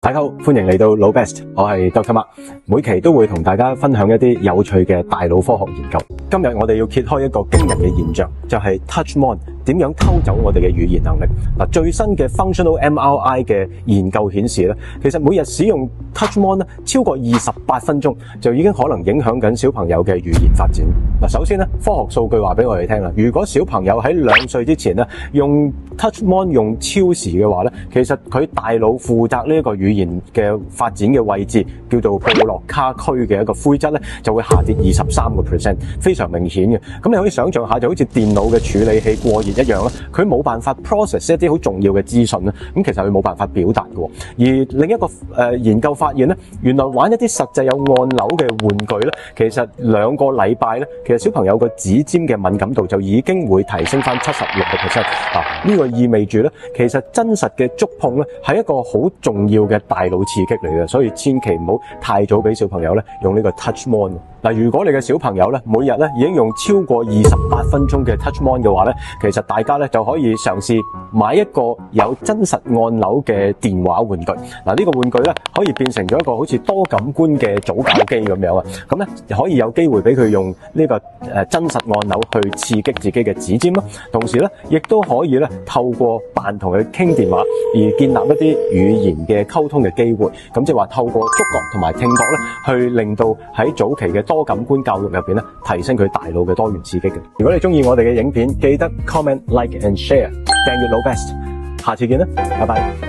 大家好，歡迎嚟到腦 Best， 我係 Dr. Mark， 每期都會同大家分享一啲有趣嘅大腦科學研究。今日我哋要揭開一個驚人嘅現象，就係 TouchMod 點樣偷走我哋嘅語言能力。最新嘅 Functional MRI 嘅研究顯示咧，其實每日使用 TouchMod 超過28分鐘，就已經可能影響緊小朋友嘅語言發展。首先咧，科學數據話俾我哋聽啦，如果小朋友喺2歲之前咧用 TouchMod 用超時嘅話咧，其實佢大腦負責呢一個語言嘅發展嘅位置，叫做布洛卡區嘅一個灰質咧，就會下跌23%，非常明顯嘅。咁你可以想象下，就好似電腦嘅處理器過熱一樣啦，佢冇辦法 process 一啲好重要嘅資訊啦，咁其實佢冇辦法表達嘅。而另一個研究發現咧，原來玩一啲實際有按鈕嘅玩具咧，其實2個禮拜咧，其實小朋友個指尖嘅敏感度就已經會提升翻76%。呢個意味住咧，其實真實嘅觸碰咧係一個好重要嘅大腦刺激嚟嘅，所以千祈唔好太早俾小朋友咧用呢個 TouchMod。如果你嘅小朋友咧每日咧已經用超過28分鐘嘅 TouchMod 嘅話咧，其實大家咧就可以嘗試買一個有真實按鈕嘅電話玩具。呢個玩具咧可以變成咗一個好似多感官嘅組教機咁樣啊，咁咧可以有機會俾佢用呢個真實按鈕去刺激自己嘅指尖啦，同時咧亦都可以咧透過扮同佢傾電話而建立一啲語言嘅溝通嘅機會。咁即係話透過觸覺同埋聽覺咧，去令到喺早期嘅多感官教育入邊咧，提升佢大腦嘅多元刺激嘅。如果你中意我哋嘅影片，記得 comment、like and share， 訂閱腦 Best， 下次見啦，拜拜。